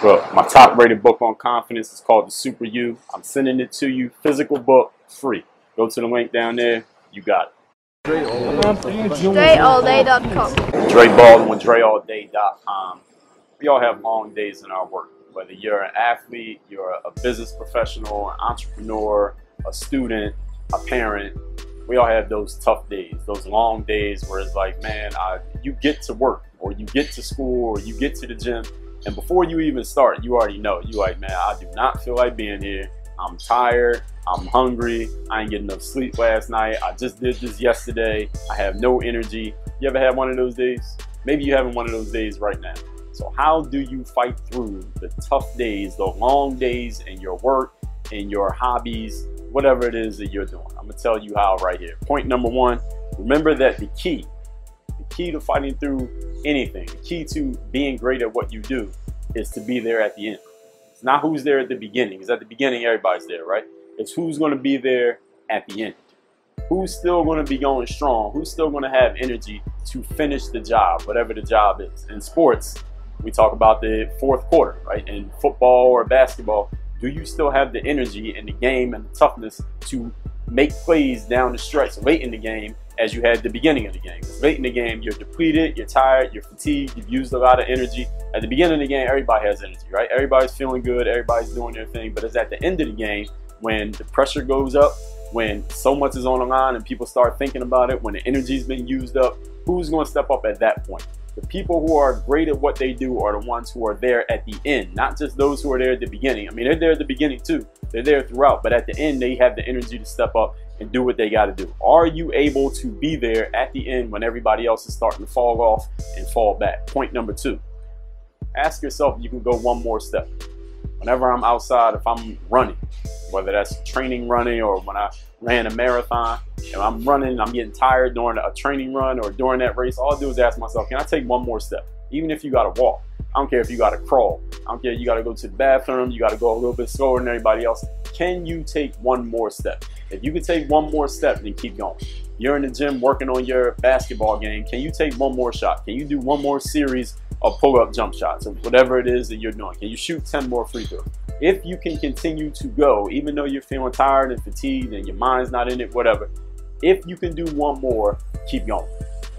Well, my top rated book on confidence is called The Super You. I'm sending it to you, physical book, free. Go to the link down there. You got it. DreAllDay.com. Dre Baldwin with DreAllDay.com. We all have long days in our work. Whether you're an athlete, you're a business professional, an entrepreneur, a student, a parent, we all have those tough days, those long days where it's like, man, you get to work or you get to school or you get to the gym, and before you even start, you already know. You like, man, I do not feel like being here. I'm tired. I'm hungry. I ain't getting enough sleep last night. I just did this yesterday. I have no energy. You ever had one of those days? Maybe you're having one of those days right now. So how do you fight through the tough days, the long days in your work, in your hobbies, whatever it is that you're doing? I'm gonna tell you how right here. Point number one, remember that the key to fighting through anything, the key to being great at what you do is to be there at the end. It's not who's there at the beginning, because at the beginning everybody's there, right? It's who's gonna be there at the end. Who's still gonna be going strong, who's still gonna have energy to finish the job, whatever the job is. In sports, we talk about the fourth quarter, right? In football or basketball, do you still have the energy in the game and the toughness to make plays down the stretch late in the game as you had at the beginning of the game? Because late in the game, you're depleted, you're tired, you're fatigued, you've used a lot of energy. At the beginning of the game, everybody has energy, right? Everybody's feeling good, everybody's doing their thing, but it's at the end of the game when the pressure goes up, when so much is on the line and people start thinking about it, when the energy's been used up, who's going to step up at that point? The people who are great at what they do are the ones who are there at the end, not just those who are there at the beginning. I mean, they're there at the beginning too. They're there throughout, but at the end, they have the energy to step up and do what they got to do. Are you able to be there at the end when everybody else is starting to fall off and fall back? Point number two, ask yourself if you can go one more step. Whenever I'm outside, if I'm running, whether that's training running or when I ran a marathon, and I'm running, I'm getting tired during a training run or during that race, all I do is ask myself, can I take one more step? Even if you got to walk. I don't care if you got to crawl. I don't care if you got to go to the bathroom, you got to go a little bit slower than everybody else. Can you take one more step? If you can take one more step, then keep going. You're in the gym working on your basketball game. Can you take one more shot? Can you do one more series of pull-up jump shots or whatever it is that you're doing? Can you shoot 10 more free throws? If you can continue to go, even though you're feeling tired and fatigued and your mind's not in it, whatever, if you can do one more, keep going.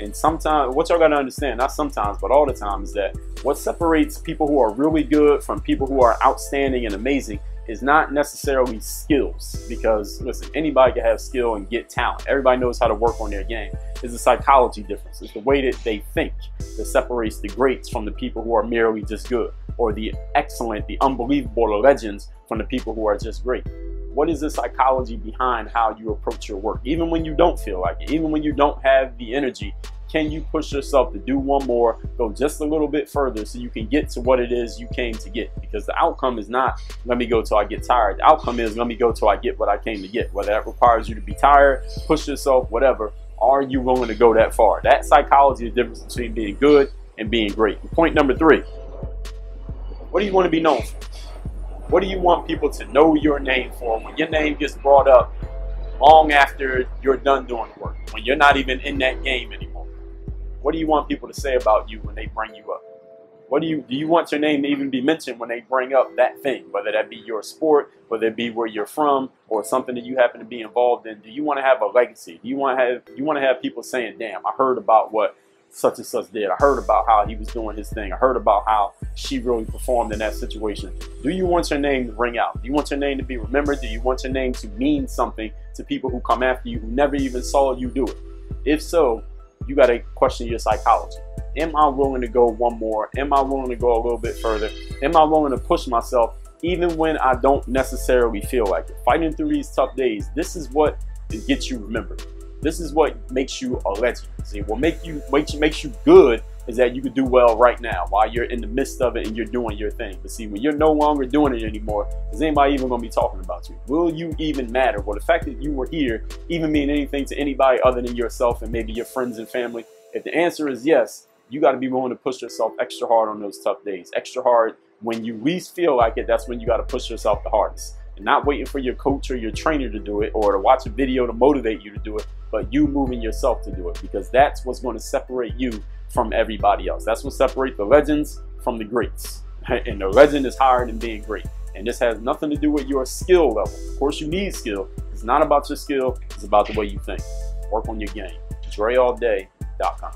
And sometimes, what y'all gotta understand, not sometimes, but all the time, is that what separates people who are really good from people who are outstanding and amazing is not necessarily skills. Because listen, anybody can have skill and get talent. Everybody knows how to work on their game. It's a psychology difference. It's the way that they think that separates the greats from the people who are merely just good, or the excellent, the unbelievable legends from the people who are just great. What is the psychology behind how you approach your work? Even when you don't feel like it, even when you don't have the energy, can you push yourself to do one more, go just a little bit further so you can get to what it is you came to get? Because the outcome is not, let me go till I get tired. The outcome is, let me go till I get what I came to get. Whether that requires you to be tired, push yourself, whatever, are you willing to go that far? That psychology is the difference between being good and being great. And point number three, what do you want to be known for? What do you want people to know your name for when your name gets brought up long after you're done doing work, when you're not even in that game anymore? What do you want people to say about you when they bring you up? Do you want your name to even be mentioned when they bring up that thing, whether that be your sport, whether it be where you're from, or something that you happen to be involved in? Do you want to have a legacy? Do you want to have people saying, damn, I heard about what such and such did. I heard about how he was doing his thing. I heard about how she really performed in that situation. Do you want your name to ring out? Do you want your name to be remembered? Do you want your name to mean something to people who come after you who never even saw you do it? If so, you got to question your psychology. Am I willing to go one more? Am I willing to go a little bit further? Am I willing to push myself even when I don't necessarily feel like it? Fighting through these tough days, this is what gets you remembered. This is what makes you a legend. See, what makes you good is that you can do well right now while you're in the midst of it and you're doing your thing. But see, when you're no longer doing it anymore, is anybody even going to be talking about you? Will you even matter? Well, the fact that you were here even mean anything to anybody other than yourself and maybe your friends and family? If the answer is yes, you got to be willing to push yourself extra hard on those tough days. Extra hard when you least feel like it. That's when you got to push yourself the hardest. And not waiting for your coach or your trainer to do it or to watch a video to motivate you to do it, but you moving yourself to do it, because that's what's going to separate you from everybody else. That's what separates the legends from the greats. And the legend is higher than being great. And this has nothing to do with your skill level. Of course, you need skill. It's not about your skill. It's about the way you think. Work on your game. DreAllDay.com.